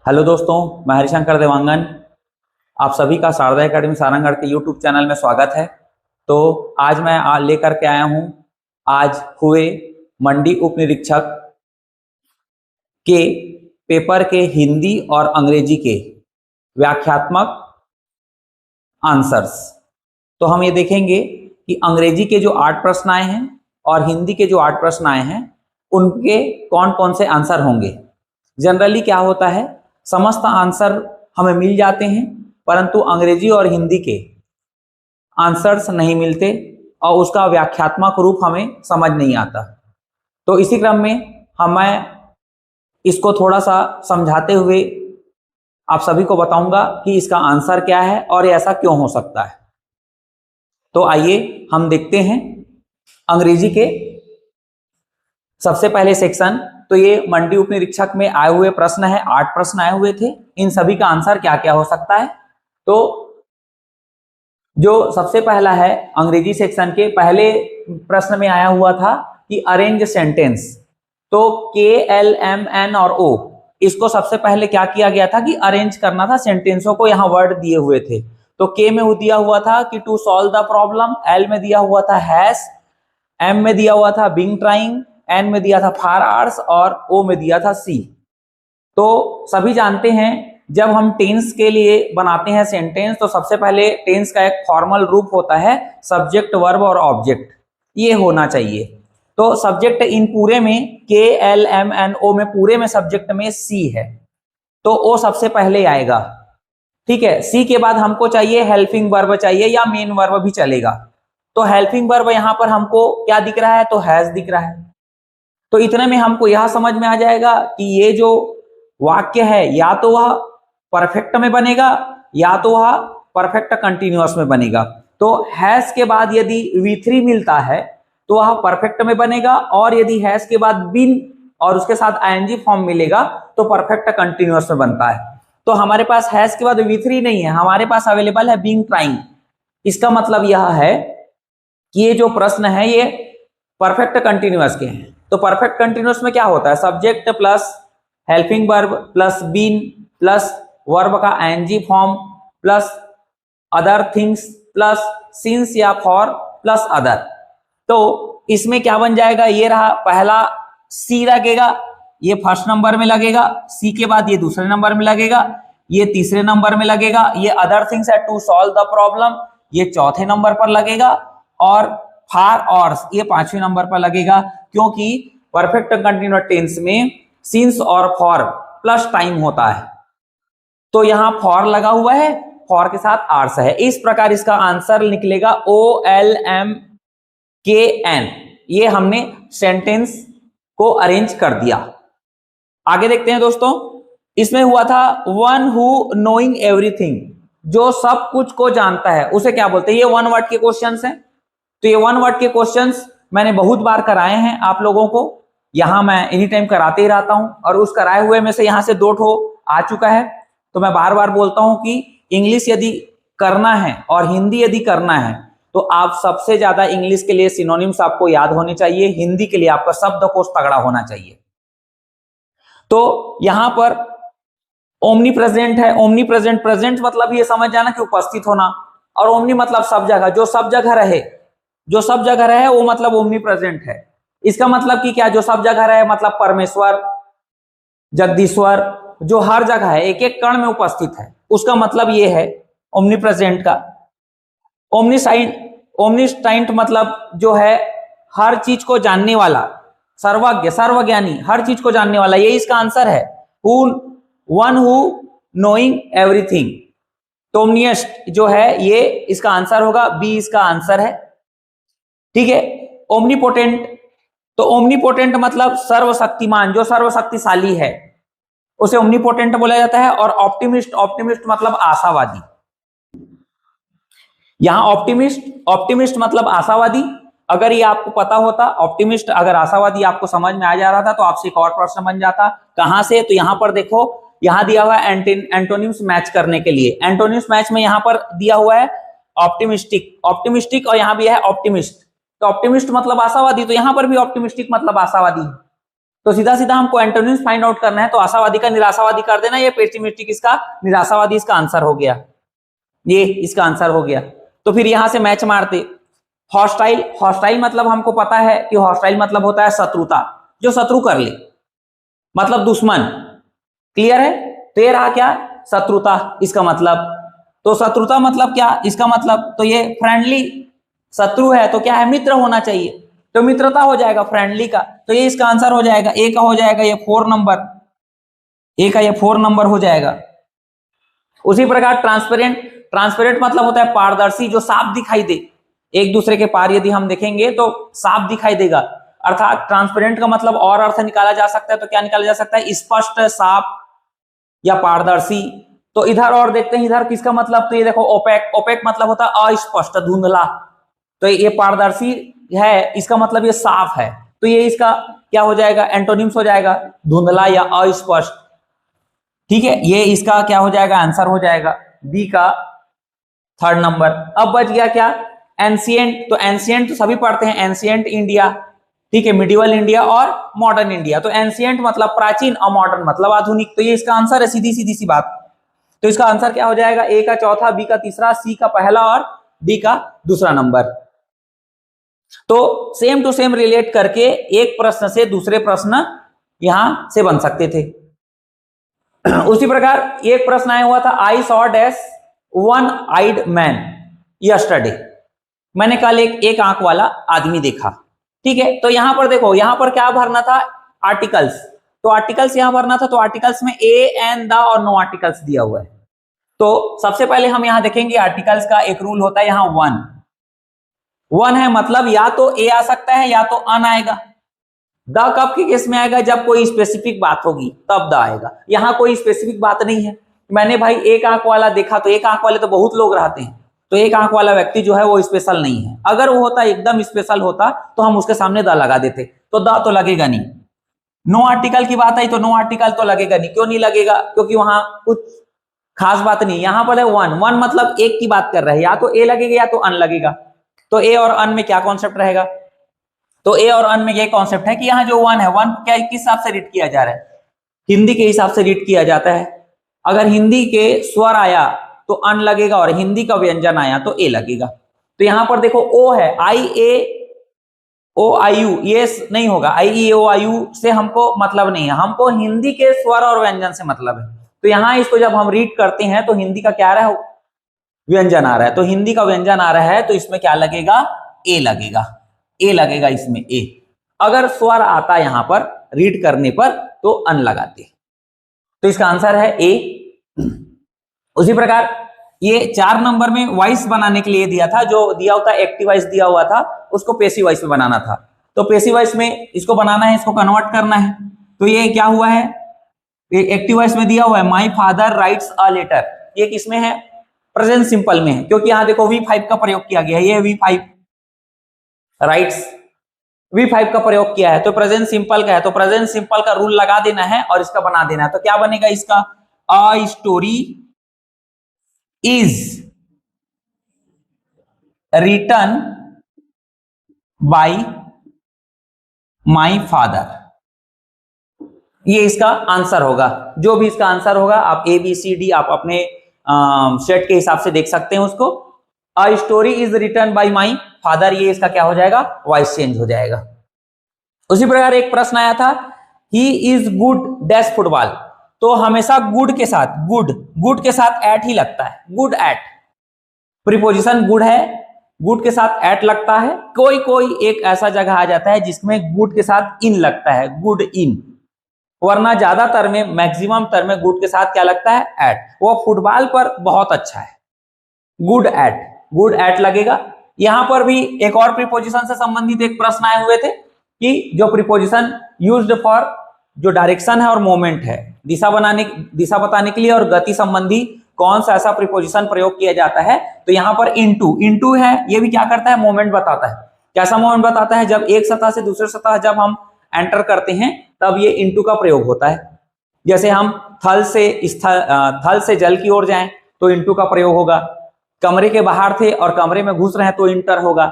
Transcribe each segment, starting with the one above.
Hello दोस्तों, मैं हरिशंकर देवांगन। आप सभी का शारदा एकेडमी सारंगगढ़ के यूट्यूब चैनल में स्वागत है। तो आज मैं लेकर के आया हूं, आज हुए मंडी उप निरीक्षक के पेपर के हिंदी और अंग्रेजी के व्याख्यात्मक आंसर्स। तो हम ये देखेंगे कि अंग्रेजी के जो 8 प्रश्न आए हैं और हिंदी के जो 8 प्रश्न आए हैं उनके कौन कौन से आंसर होंगे। जनरली क्या होता है, समस्त आंसर हमें मिल जाते हैं, परंतु अंग्रेजी और हिंदी के आंसर्स नहीं मिलते और उसका व्याख्यात्मक रूप हमें समझ नहीं आता। तो इसी क्रम में मैं इसको थोड़ा सा समझाते हुए आप सभी को बताऊंगा कि इसका आंसर क्या है और ऐसा क्यों हो सकता है। तो आइए हम देखते हैं अंग्रेजी के सबसे पहले सेक्शन। तो ये मंडी उप निरीक्षक में आए हुए प्रश्न है, 8 प्रश्न आए हुए थे। इन सभी का आंसर क्या क्या हो सकता है। तो जो सबसे पहला है अंग्रेजी सेक्शन के पहले प्रश्न में आया हुआ था कि अरेंज सेंटेंस। तो KLMN और O, इसको सबसे पहले क्या किया गया था कि अरेंज करना था सेंटेंसों को। यहाँ वर्ड दिए हुए थे, तो K में दिया हुआ था कि to solve the problem, L में दिया हुआ था हैज, M में दिया हुआ था बीइंग ट्राइंग, N में दिया था फॉर आवर्स और O में दिया था सी। तो सभी जानते हैं जब हम टेंस के लिए बनाते हैं सेंटेंस तो सबसे पहले टेंस का एक फॉर्मल रूप होता है सब्जेक्ट, वर्ब और ऑब्जेक्ट, ये होना चाहिए। तो सब्जेक्ट इन पूरे में KLMNO में पूरे में सब्जेक्ट में सी है, तो O सबसे पहले आएगा। ठीक है, सी के बाद हमको चाहिए हेल्पिंग वर्ब चाहिए या मेन वर्ब भी चलेगा। तो हेल्पिंग वर्ब यहां पर हमको क्या दिख रहा है, तो हैज दिख रहा है। तो इतने में हमको यह समझ में आ जाएगा कि ये जो वाक्य है या तो वह परफेक्ट में बनेगा या तो वह परफेक्ट कंटिन्यूअस में बनेगा। तो हैज के बाद यदि V3 मिलता है तो वह परफेक्ट में बनेगा, और यदि हैज के बाद बीन और उसके साथ ING फॉर्म मिलेगा तो परफेक्ट कंटिन्यूअस में बनता है। तो हमारे पास हैज के बाद V3 नहीं है, हमारे पास अवेलेबल है बीइंग ट्राइंग। इसका मतलब यह है कि ये जो प्रश्न है ये परफेक्ट कंटिन्यूअस के हैं। तो परफेक्ट कंटिन्यूअस में क्या होता है, subject plus helping verb plus been plus verb का ING form plus other things plus since या फॉर प्लस अदर। तो इसमें क्या बन जाएगा, ये रहा पहला सी लगेगा, ये फर्स्ट नंबर में लगेगा, सी के बाद ये दूसरे नंबर में लगेगा, ये तीसरे नंबर में लगेगा, ये अदर थिंग्स है टू सॉल्व द प्रॉब्लम ये चौथे नंबर पर लगेगा, और फॉर और ये 5वें नंबर पर लगेगा। क्योंकि परफेक्ट कंटिन्यूअस टेंस में सिंस और फॉर प्लस टाइम होता है, तो यहां फॉर लगा हुआ है, फॉर के साथ आर्स है। इस प्रकार इसका आंसर निकलेगा OLMKN। ये हमने सेंटेंस को अरेंज कर दिया। आगे देखते हैं दोस्तों, इसमें हुआ था वन हु नोइंग एवरीथिंग, जो सब कुछ को जानता है उसे क्या बोलते हैं। ये 1 वर्ड के क्वेश्चंस हैं। तो ये 1 वर्ड के क्वेश्चंस मैंने बहुत बार कराए हैं आप लोगों को, यहां मैं एनी टाइम कराते ही रहता हूं, और उस कराए हुए में से यहां से 2 ठो आ चुका है। तो मैं बार बार बोलता हूं कि इंग्लिश यदि करना है और हिंदी यदि करना है तो आप सबसे ज्यादा इंग्लिश के लिए सिनोनिम्स आपको याद होने चाहिए, हिंदी के लिए आपका शब्दकोश तगड़ा होना चाहिए। तो यहां पर ओमनी प्रेजेंट है, ओमनी प्रेजेंट, प्रेजेंट मतलब ये समझ जाना कि उपस्थित होना, और ओमनी मतलब सब जगह, जो सब जगह रहे, जो सब जगह रहे वो मतलब ओमनी प्रेजेंट है। इसका मतलब कि क्या, जो सब जगह रहे मतलब परमेश्वर, जगदीश्वर, जो हर जगह है, एक एक कण में उपस्थित है, उसका मतलब ये है ओमनी प्रेजेंट का। ओमनिसाइंट मतलब जो है हर चीज को जानने वाला, सर्वज्ञ, सर्वज्ञानी, हर चीज को जानने वाला, ये इसका आंसर है। वन हु नोइंग एवरीथिंग, तो ओमनियस्ट जो है ये इसका आंसर होगा, बी इसका आंसर है। ठीक है, ओमनीपोटेंट, तो ओमनीपोटेंट मतलब सर्वशक्तिमान, जो सर्वशक्तिशाली है उसे ओमनीपोटेंट बोला जाता है। और ऑप्टिमिस्ट, ऑप्टिमिस्ट मतलब आशावादी। यहां ऑप्टिमिस्ट मतलब आशावादी। अगर ये आपको पता होता, ऑप्टिमिस्ट अगर आशावादी आपको समझ में आ जा रहा था तो आपसे एक और प्रश्न बन जाता। कहां से, तो यहां पर देखो, यहां दिया हुआ है एंटोनिम्स मैच करने के लिए। एंटोनिम्स मैच में यहां पर दिया हुआ है ऑप्टिमिस्टिक, ऑप्टिमिस्टिक, और यहां भी है ऑप्टिमिस्ट। तो ऑप्टिमिस्ट मतलब आशावादी, तो यहां पर भी ऑप्टिमिस्टिक मतलब आशावादी। तो सीधा सीधा हमको एंटोनिम्स फाइंड आउट करना है, तो आशावादी का निराशावादी कर देना, ये पेसिमिस्टिक इसका निराशावादी इसका आंसर हो गया, ये इसका आंसर हो गया। तो फिर यहां से मैच मारते। हॉस्टाइल, हॉस्टाइल मतलब हमको पता है कि हॉस्टाइल मतलब होता है शत्रुता, जो शत्रु कर ले, मतलब दुश्मन, क्लियर है। तो ये रहा क्या, शत्रुता इसका मतलब। तो शत्रुता मतलब क्या, इसका मतलब तो ये फ्रेंडली, शत्रु है तो क्या है, मित्र होना चाहिए, तो मित्रता हो जाएगा फ्रेंडली का, तो ये इसका आंसर हो जाएगा, ए का हो जाएगा ये 4 नंबर, ए का ये 4 नंबर हो जाएगा। उसी प्रकार ट्रांसपेरेंट, ट्रांसपेरेंट मतलब होता है पारदर्शी, जो साफ दिखाई दे, एक दूसरे के पार यदि हम देखेंगे तो साफ दिखाई देगा, अर्थात ट्रांसपेरेंट का मतलब और अर्थ निकाला जा सकता है, तो क्या निकाला जा सकता है, स्पष्ट, साफ या पारदर्शी। तो इधर और देखते हैं, इधर किसका मतलब, तो ये देखो ओपेक, ओपेक मतलब होता है अस्पष्ट, धुंधला, तो ये पारदर्शी है, इसका मतलब ये साफ है, तो ये इसका क्या हो जाएगा, एंटोनिम्स हो जाएगा, धुंधला या अस्पष्ट, ठीक है। ये इसका क्या हो जाएगा, आंसर हो जाएगा बी का 3rd नंबर। अब बच गया क्या, एंशिएंट, तो एंशिएंट तो सभी पढ़ते हैं, एंशिएंट इंडिया, ठीक है, मिडिवल इंडिया और मॉडर्न इंडिया। तो एंशिएंट मतलब प्राचीन और मॉडर्न मतलब आधुनिक, तो ये इसका आंसर है, सीधी सीधी सी बात। तो इसका आंसर क्या हो जाएगा, ए का 4था, बी का 3रा, सी का 1ला और डी का 2रा नंबर। तो सेम टू सेम रिलेट करके एक प्रश्न से दूसरे प्रश्न यहां से बन सकते थे। उसी प्रकार एक प्रश्न आया हुआ था, I saw dash one eyed man yesterday, मैंने कल एक आंख वाला आदमी देखा, ठीक है। तो यहां पर देखो, यहां पर क्या भरना था, आर्टिकल्स, तो आर्टिकल्स यहां भरना था, तो आर्टिकल्स में ए एन द और नो आर्टिकल्स दिया हुआ है। तो सबसे पहले हम यहां देखेंगे आर्टिकल्स का एक रूल होता है, यहां वन है, मतलब या तो ए आ सकता है या तो अन आएगा। द कब के केस में आएगा, जब कोई स्पेसिफिक बात होगी तब द आएगा, यहां कोई स्पेसिफिक बात नहीं है। मैंने भाई एक आंख वाला देखा, तो एक आंख वाले तो बहुत लोग रहते हैं, तो एक आंख वाला व्यक्ति जो है वो स्पेशल नहीं है। अगर वो होता, एकदम स्पेशल होता, तो हम उसके सामने द लगा देते, तो द तो लगेगा नहीं। नो आर्टिकल की बात आई तो नो आर्टिकल तो लगेगा नहीं, क्यों नहीं लगेगा, क्योंकि वहां कुछ खास बात नहीं। यहां पर है वन मतलब एक की बात कर रहे हैं, या तो ए लगेगा या तो अन लगेगा। तो ए और अन में क्या कॉन्सेप्ट रहेगा, तो ए और अन में ये कॉन्सेप्ट है कि यहाँ जो वन है, वन क्या किस हिसाब से रीड किया जा रहा है, हिंदी के हिसाब से रीड किया जाता है। अगर हिंदी के स्वर आया तो अन लगेगा, और हिंदी का व्यंजन आया तो ए लगेगा। तो यहां पर देखो ओ है, आई ए ओ आई यू, ये नहीं होगा, आई ई ओ आई यू से हमको मतलब नहीं है, हमको हिंदी के स्वर और व्यंजन से मतलब है। तो यहां इसको जब हम रीड करते हैं तो हिंदी का क्या आ रहा है, व्यंजन आ रहा है, तो हिंदी का व्यंजन आ रहा है, तो इसमें क्या लगेगा, ए लगेगा, ए लगेगा इसमें ए। अगर स्वर आता यहां पर रीड करने पर तो अन लगाते, तो इसका आंसर है ए। उसी प्रकार ये 4 नंबर में वॉइस बनाने के लिए दिया था, जो दिया होता एक्टिव वॉइस दिया हुआ था, उसको पैसिव वॉइस में बनाना था। तो पैसिव वॉइस में इसको बनाना है, इसको कन्वर्ट करना है। तो ये क्या हुआ है, एक्टिव वॉइस में दिया हुआ है my father writes a letter, ये किसमें है, प्रेजेंट सिंपल में है, क्योंकि यहां देखो V5 का प्रयोग किया गया है, ये V5 राइट्स V5 का प्रयोग किया है, तो प्रेजेंट सिंपल का है, तो प्रेजेंट सिंपल का रूल लगा देना है और इसका बना देना है। तो क्या बनेगा इसका, a story is written by my father, ये इसका आंसर होगा। जो भी इसका आंसर होगा, आप ए बी सी डी आप अपने सेट के हिसाब से देख सकते हैं उसको। A story is written by my father, ये इसका क्या हो जाएगा, वॉइस चेंज हो जाएगा। उसी प्रकार एक प्रश्न आया था, he is good dash football, तो हमेशा गुड के साथ, गुड के साथ एट ही लगता है, गुड एट, प्रीपोजिशन गुड है, गुड के साथ एट लगता है। कोई कोई एक ऐसा जगह आ जाता है जिसमें गुड के साथ इन लगता है, गुड इन, वरना ज्यादातर में, मैक्सिमम तर में गुड के साथ क्या लगता है, एट। वो फुटबॉल पर बहुत अच्छा है, गुड एट लगेगा। यहां पर भी एक और प्रीपोजिशन से संबंधित एक प्रश्न आए हुए थे कि जो प्रीपोजिशन यूज्ड फॉर, जो डायरेक्शन है और मोमेंट है, दिशा बताने के लिए और गति संबंधी कौन सा ऐसा प्रीपोजिशन प्रयोग किया जाता है। तो यहां पर इनटू है, ये भी क्या करता है, मोमेंट बताता है। कैसा मोमेंट बताता है, जब एक सतह से दूसरे सतह जब हम एंटर करते हैं तब ये इनटू का प्रयोग होता है। जैसे हम थल से जल की ओर जाएं तो इनटू का प्रयोग होगा, कमरे के बाहर थे और कमरे में घुस रहे हैं तो इंटर होगा,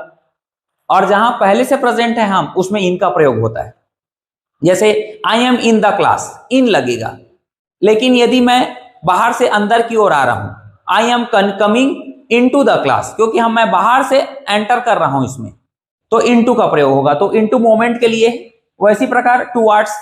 और जहां पहले से प्रेजेंट है हम, उसमें इन का प्रयोग होता है। जैसे I am in the class, in लगेगा। लेकिन यदि मैं बाहर से अंदर की ओर आ रहा हूं, I am coming into the class, क्योंकि मैं बाहर से एंटर कर रहा हूं इसमें, तो इनटू का प्रयोग होगा। तो इनटू मोमेंट के लिए, वैसी प्रकार टुवर्ड्स,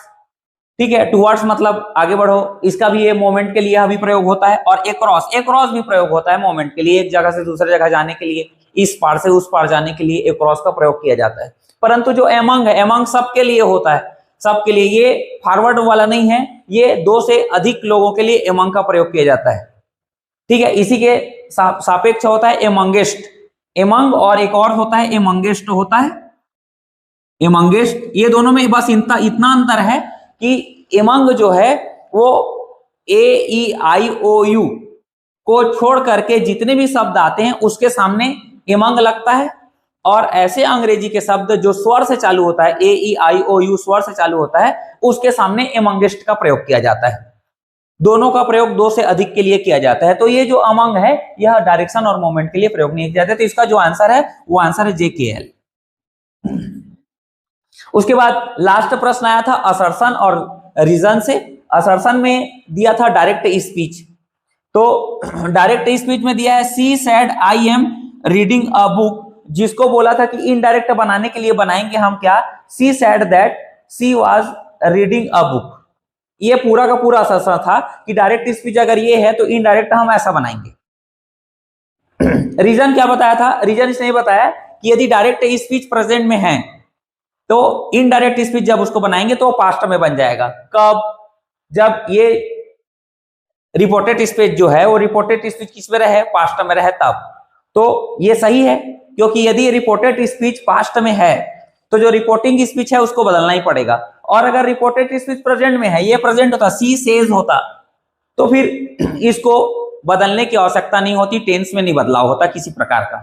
ठीक है, टुवर्ड्स मतलब आगे बढ़ो, इसका भी ये मोमेंट के लिए अभी प्रयोग होता है। और एक्रॉस, एक्रॉस भी प्रयोग होता है मोमेंट के लिए, एक जगह से दूसरी जगह जाने के लिए, इस पार से उस पार जाने के लिए एक्रॉस का प्रयोग किया जाता है। परंतु जो एमंग है, एमंग सबके लिए होता है, सबके लिए, ये फॉरवर्ड वाला नहीं है, ये 2 से अधिक लोगों के लिए एमंग का प्रयोग किया जाता है, ठीक है। इसी के सापेक्ष होता है एमंगेस्ट, एमंग, और एक और होता है एमंगेस्ट होता है, एमंगेस्ट। ये दोनों में बस इतना अंतर है कि एमंग जो है वो AEIOU को छोड़ करके जितने भी शब्द आते हैं उसके सामने एमंग लगता है, और ऐसे अंग्रेजी के शब्द जो स्वर से चालू होता है, AEIOU स्वर से चालू होता है, उसके सामने एमंगेस्ट का प्रयोग किया जाता है। दोनों का प्रयोग 2 से अधिक के लिए किया जाता है। तो ये जो अमंग है, यह डायरेक्शन और मोमेंट के लिए प्रयोग नहीं किया जाता। तो इसका जो आंसर है वो आंसर है JKL। उसके बाद लास्ट प्रश्न आया था असर्शन और रीजन से। असर्शन में दिया था डायरेक्ट स्पीच, तो डायरेक्ट स्पीच में दिया है she said I am reading a book, जिसको बोला था कि इनडायरेक्ट बनाने के लिए बनाएंगे हम क्या, she said that she was reading a book. ये पूरा का पूरा असर्शन था कि डायरेक्ट स्पीच अगर ये है तो इनडायरेक्ट हम ऐसा बनाएंगे। रीजन क्या बताया था, रीजन इसने बताया कि यदि डायरेक्ट स्पीच प्रेजेंट में है तो इनडायरेक्ट स्पीच जब उसको बनाएंगे तो पास्ट में बन जाएगा। कब, जब ये रिपोर्टेड स्पीच जो है वो रिपोर्टेड स्पीच किस में रहे, पास्ट में रहे तब। तो ये सही है, क्योंकि यदि रिपोर्टेड स्पीच पास्ट में है तो जो रिपोर्टिंग स्पीच है उसको बदलना ही पड़ेगा। और अगर रिपोर्टेड स्पीच प्रेजेंट में है, ये प्रेजेंट होता, सी सेज होता, तो फिर इसको बदलने की आवश्यकता नहीं होती, टेंस में नहीं बदलाव होता किसी प्रकार का।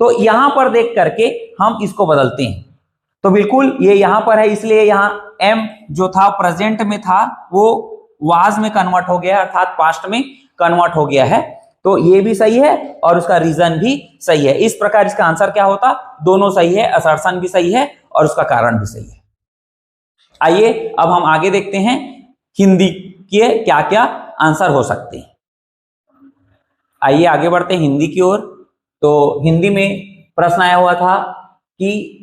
तो यहां पर देख करके हम इसको बदलते हैं। तो बिल्कुल ये यहां पर है, इसलिए यहां एम जो था प्रेजेंट में था वो वाज में कन्वर्ट हो गया, अर्थात पास्ट में कन्वर्ट हो गया है। तो ये भी सही है और उसका रीजन भी सही है। इस प्रकार इसका आंसर क्या होता, दोनों सही है, असर्शन भी सही है और उसका कारण भी सही है। आइए अब हम आगे देखते हैं हिंदी के क्या क्या आंसर हो सकते हैं। आइए आगे बढ़ते हैं हिंदी की ओर। तो हिंदी में प्रश्न आया हुआ था कि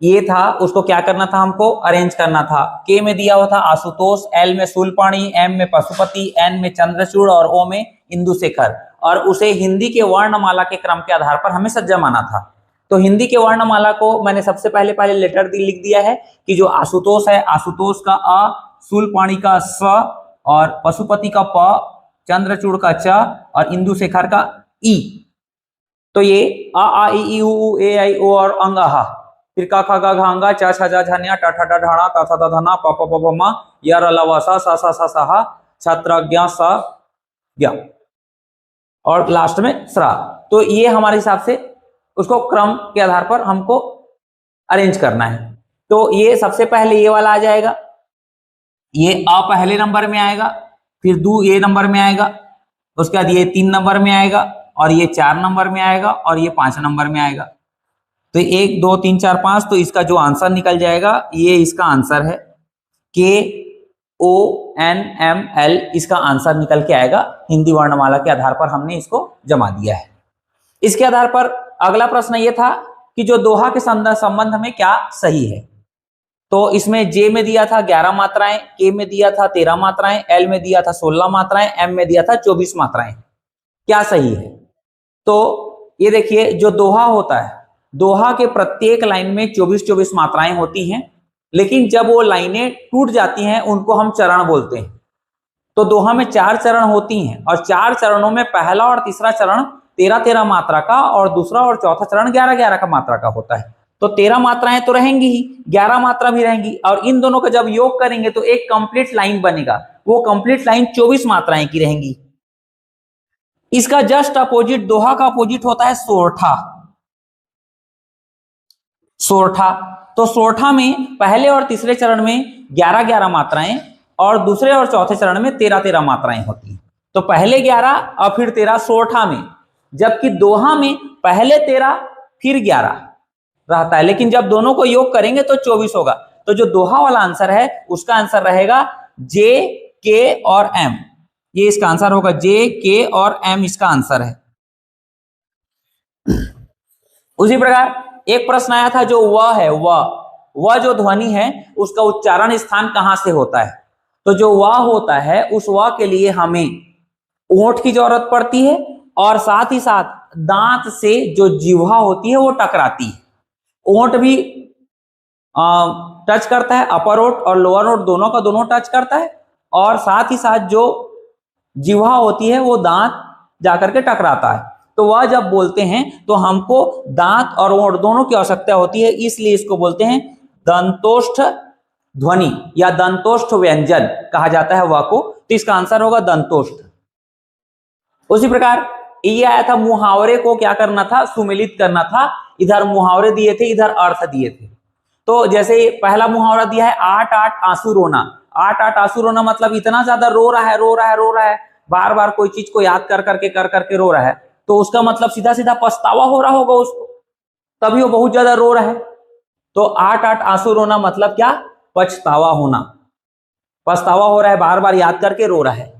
ये था, उसको क्या करना था, हमको अरेंज करना था। के में दिया हुआ था आशुतोष, एल में शूलपाणी, एम में पशुपति, एन में चंद्रचूड़ और ओ में इंदुशेखर, और उसे हिंदी के वर्णमाला के क्रम के आधार पर हमें सज्जा माना था। तो हिंदी के वर्णमाला को मैंने सबसे पहले लेटर लिख दिया है कि जो आशुतोष है, आशुतोष का अ, शूलपाणी का स, और पशुपति का प, चंद्रचूड़ का च और इंदुशेखर का ई। तो ये अ आ इ ई उ ए आई ओ और अंग आहा, फिर का खा गा घा अंगा चा छा जा झनिया टा ठा डा ढाणा ता था दा धना प प प प म या र ल व सा सा सा सा सा छात्र ज्ञा सा ज्ञा और लास्ट में स्रा। तो ये हमारे हिसाब से उसको क्रम के आधार पर हमको अरेंज करना है। तो ये सबसे पहले ये वाला आ जाएगा, ये अ पहले नंबर में आएगा, फिर दू ए नंबर में आएगा, उसके बाद ये 3 नंबर में आएगा, और ये 4 नंबर में आएगा, और ये 5 नंबर में आएगा। तो 1 2 3 4 5, तो इसका जो आंसर निकल जाएगा ये इसका आंसर है KONML, इसका आंसर निकल के आएगा। हिंदी वर्णमाला के आधार पर हमने इसको जमा दिया है। इसके आधार पर अगला प्रश्न ये था कि जो दोहा के संबंध में क्या सही है। तो इसमें जे में दिया था 11 मात्राएं, के में दिया था 13 मात्राएं, एल में दिया था 16 मात्राएं, एम में दिया था 24 मात्राएं। क्या सही है? तो ये देखिए, जो दोहा होता है, दोहा के प्रत्येक लाइन में 24-24 मात्राएं होती हैं, लेकिन जब वो लाइनें टूट जाती हैं उनको हम चरण बोलते हैं। तो दोहा में 4 चरण होती हैं, और 4 चरणों में पहला और तीसरा चरण 13-13 मात्रा का, और दूसरा और चौथा चरण 11-11 का मात्रा का होता है। तो 13 मात्राएं तो रहेंगी ही, 11 मात्रा भी रहेंगी, और इन दोनों का जब योग करेंगे तो एक कंप्लीट लाइन बनेगा। वो कंप्लीट लाइन 24 मात्राएं की रहेंगी। इसका जस्ट अपोजिट, दोहा का अपोजिट होता है सोरठा। सोरठा, तो सोरठा में पहले और तीसरे चरण में 11-11 मात्राएं, और दूसरे और चौथे चरण में 13-13 मात्राएं होती हैं। तो पहले 11 और फिर 13 सोरठा में, जबकि दोहा में पहले 13 फिर 11 रहता है, लेकिन जब दोनों को योग करेंगे तो 24 होगा। तो जो दोहा वाला आंसर है उसका आंसर रहेगा जे, के और एम। ये इसका आंसर होगा, जे, के और एम इसका आंसर है। उसी प्रकार एक प्रश्न आया था जो व है, व जो ध्वनि है उसका उच्चारण स्थान कहां से होता है? तो जो व होता है उस व के लिए हमें ओंठ की जरूरत पड़ती है और साथ ही साथ दांत से जो जिह्वा होती है वो टकराती है। ओंठ भी टच करता है, अपर ओंठ और लोअर ओंठ दोनों का दोनों टच करता है, और साथ ही साथ जो जिह्वा होती है वो दांत जाकर के टकराता है। तो वह जब बोलते हैं तो हमको दांत और ओंठ दोनों की आवश्यकता होती है, इसलिए इसको बोलते हैं दंतोष्ठ ध्वनि या दंतोष्ठ व्यंजन कहा जाता है वह को। तो इसका आंसर होगा दंतोष्ठ। उसी प्रकार ये आया था, मुहावरे को क्या करना था? सुमेलित करना था। इधर मुहावरे दिए थे, इधर अर्थ दिए थे। तो जैसे पहला मुहावरा दिया है, आठ आठ आंसू रोना। आठ आठ आंसू रोना मतलब इतना ज्यादा रो रहा है, रो रहा है, रो रहा है, बार बार कोई चीज को याद कर करके रो रहा है, तो उसका मतलब सीधा सीधा पछतावा हो रहा होगा उसको, तभी वो बहुत ज्यादा रो रहा है। तो आठ आठ आंसू रोना मतलब क्या? पछतावा होना, पछतावा हो रहा है, बार बार याद करके रो रहा है।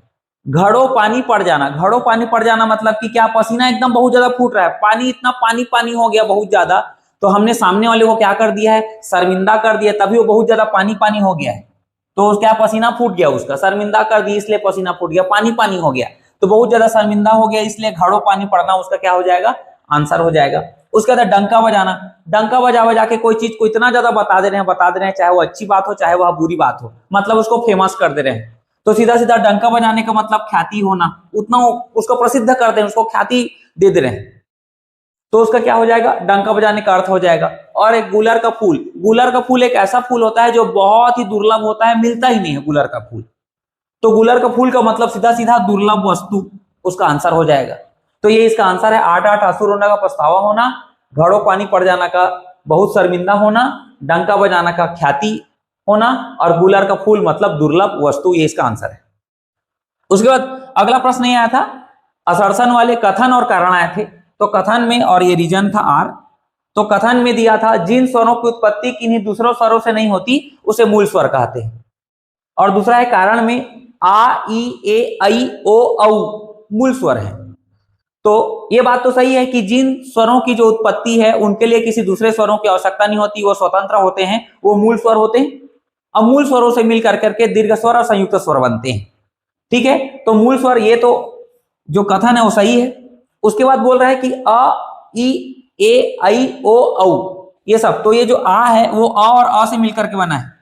घड़ों पानी पड़ जाना, घड़ों पानी पड़ जाना मतलब कि क्या? पसीना एकदम बहुत ज्यादा फूट रहा है, पानी इतना पानी पानी हो गया बहुत ज्यादा, तो हमने सामने वाले को क्या कर दिया है? शर्मिंदा कर दिया, तभी वो बहुत ज्यादा पानी पानी हो गया है। तो क्या? पसीना फूट गया उसका, शर्मिंदा कर दिया इसलिए पसीना फूट गया, पानी पानी हो गया, तो बहुत ज्यादा शर्मिंदा हो गया, इसलिए घड़ों पानी पड़ना उसका क्या हो जाएगा? आंसर हो जाएगा। उसके बाद डंका बजाना, डंका बजा बजा के कोई चीज को इतना ज्यादा बता दे रहे हैं, चाहे वो अच्छी बात हो चाहे वह बुरी बात हो, मतलब उसको फेमस कर दे रहे हैं। तो सीधा सीधा डंका बजाने का मतलब ख्याति होना, उतना उसको प्रसिद्ध कर दे, उसको ख्याति दे दे रहे हैं, तो उसका क्या हो जाएगा? डंका बजाने का अर्थ हो जाएगा। और एक गुलर का फूल, गुलर का फूल एक ऐसा फूल होता है जो बहुत ही दुर्लभ होता है, मिलता ही नहीं है गुलर का फूल। तो गुलर का फूल का मतलब सीधा सीधा दुर्लभ वस्तु उसका आंसर हो जाएगा। तो ये इसका आंसर है, आठ आठ आंसू रोना का पछतावा होना, घड़ों पानी पड़ जाना का बहुत शर्मिंदा होना, डंका बजाना का ख्याति होना, और गुलर का फूल मतलब दुर्लभ वस्तु, ये इसका आंसर है। उसके बाद अगला प्रश्न ये आया था, असर्शन वाले कथन और कारण आए थे। तो कथन में, और ये रीजन था आर, तो कथन में दिया था, जिन स्वरों की उत्पत्ति किन्हीं दूसरों स्वरों से नहीं होती उसे मूल स्वर कहते हैं। और दूसरा है कारण में, आ, ई, ए, ऐ, ओ, औ मूल स्वर है। तो ये बात तो सही है कि जिन स्वरों की जो उत्पत्ति है उनके लिए किसी दूसरे स्वरों की आवश्यकता नहीं होती, वो स्वतंत्र होते हैं, वो मूल स्वर होते हैं। अब मूल स्वरों से मिलकर करके दीर्घ स्वर और संयुक्त स्वर बनते हैं। ठीक है, तो मूल स्वर, ये तो जो कथन है वो सही है। उसके बाद बोल रहा है कि अ, ई, ए, ऐ, ओ, औ ये सब, तो ये जो आ है वो आ और आ से मिलकर के बना है,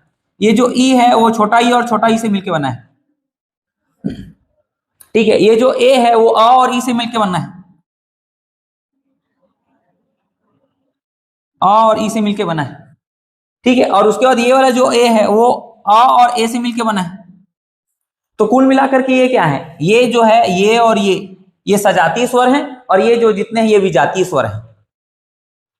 ये जो ई है वो छोटा ई और छोटा ई से मिलकर बना है। ठीक है, ये जो ए है वो आ और ई से मिलकर बनना है, आ और ई से मिलकर बना है। ठीक है, और उसके बाद ये वाला जो ए है वो आ और ए से मिलकर बना है। तो कुल मिलाकर के ये क्या है? ये जो है, ये और ये सजातीय स्वर हैं, और ये जो जितने हैं ये विजातीय स्वर हैं।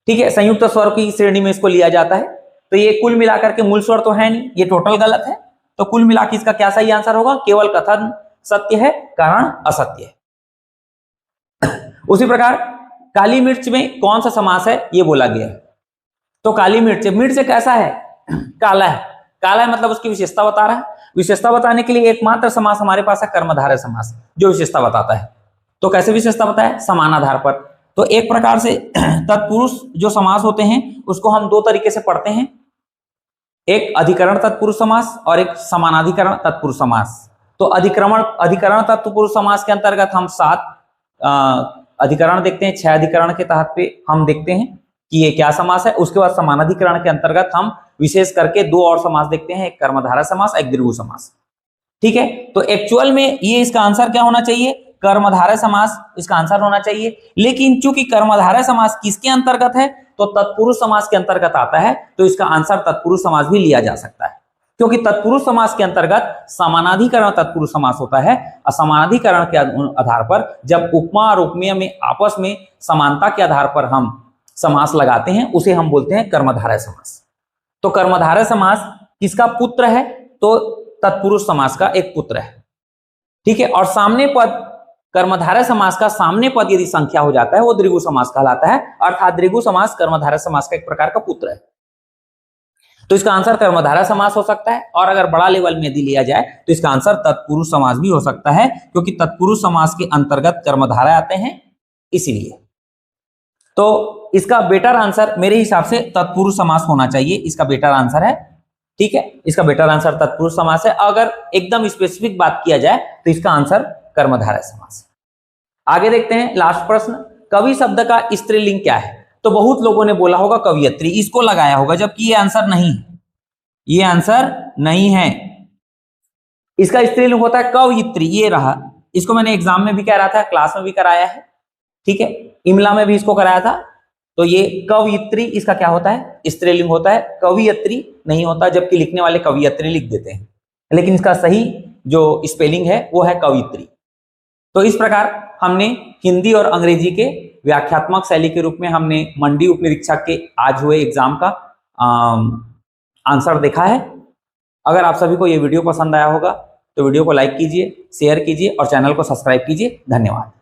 ठीक है, संयुक्त स्वर की श्रेणी में इसको लिया जाता है। तो ये कुल मिलाकर के मूल स्वर तो है नहीं, ये टोटल गलत है। तो कुल मिलाकर इसका क्या सही आंसर होगा? केवल कथन सत्य है, कारण असत्य है। उसी प्रकार काली मिर्च में कौन सा समास है ये बोला गया है। तो काली मिर्च, मिर्च कैसा है? काला है, काला है मतलब उसकी विशेषता बता रहा है। विशेषता बताने के लिए एकमात्र समास हमारे पास है कर्मधारय समास, जो विशेषता बताता है। तो कैसे विशेषता बताया? समान आधार पर। तो एक प्रकार से तत्पुरुष जो समास होते हैं उसको हम दो तरीके से पढ़ते हैं, एक अधिकरण तत्पुरुष समास और एक समानाधिकरण तत्पुरुष समास। तो अधिकरण तत्पुरुष समास के अंतर्गत हम 7 अधिकरण देखते हैं, 6 अधिकरण के तहत पे हम देखते हैं कि ये क्या समास है। उसके बाद समानाधिकरण के अंतर्गत हम विशेष करके 2 और समास देखते हैं, एक कर्मधारय समास, एक द्विगु समास। ठीक है, तो एक्चुअल में ये इसका आंसर क्या होना चाहिए? कर्मधारय समास इसका आंसर होना चाहिए। लेकिन चूंकि कर्मधारय समास किसके अंतर्गत है? तो तत्पुरुष समास के अंतर्गत आता है, तो इसका आंसर तत्पुरुष समास भी लिया जा सकता है, क्योंकि तत्पुरुष समास के अंतर्गत समानाधिकरण तत्पुरुष समास होता है। और समानाधिकरण के आधार पर जब उपमा और उपमेय में आपस में समानता के आधार पर हम समास लगाते हैं उसे हम बोलते हैं कर्मधारय समास। तो कर्मधारय समास किसका पुत्र है? तो तत्पुरुष समास का एक पुत्र है। ठीक है, और सामने पद, कर्मधारय समास का सामने पद यदि संख्या हो जाता है वो द्विगु समास कहलाता है, अर्थात द्विगु समास कर्मधारय समास का एक प्रकार का पुत्र है। तो इसका आंसर कर्मधारय समास हो सकता है, और अगर बड़ा लेवल में यदि लिया जाए तो इसका आंसर तत्पुरुष समास भी हो सकता है, क्योंकि तत्पुरुष समास के अंतर्गत कर्मधारय आते हैं इसीलिए। तो इसका बेटर आंसर मेरे हिसाब से तत्पुरुष समास होना चाहिए, इसका बेटर आंसर है। ठीक है, इसका बेटर आंसर तत्पुरुष समास है। अगर एकदम स्पेसिफिक बात किया जाए तो इसका आंसर कर्मधारय समास है। आगे देखते हैं लास्ट प्रश्न, कवि शब्द का स्त्रीलिंग क्या है? तो बहुत लोगों ने बोला होगा कवियत्री, इसको लगाया होगा, जबकि ये आंसर नहीं है, ये आंसर नहीं है। इसका स्त्रीलिंग होता है कवयित्री, ये रहा। इसको मैंने एग्जाम में भी कह रहा था, क्लास में भी कराया है, ठीक है, इमला में भी इसको कराया था। तो ये कवयित्री इसका क्या होता है? स्त्रीलिंग होता है, कवियत्री नहीं होता, जबकि लिखने वाले कवियत्री लिख देते हैं, लेकिन इसका सही जो स्पेलिंग है वो है कवित्री। तो इस प्रकार हमने हिंदी और अंग्रेजी के व्याख्यात्मक शैली के रूप में हमने मंडी उप निरीक्षक के आज हुए एग्जाम का आंसर देखा है। अगर आप सभी को ये वीडियो पसंद आया होगा तो वीडियो को लाइक कीजिए, शेयर कीजिए और चैनल को सब्सक्राइब कीजिए। धन्यवाद।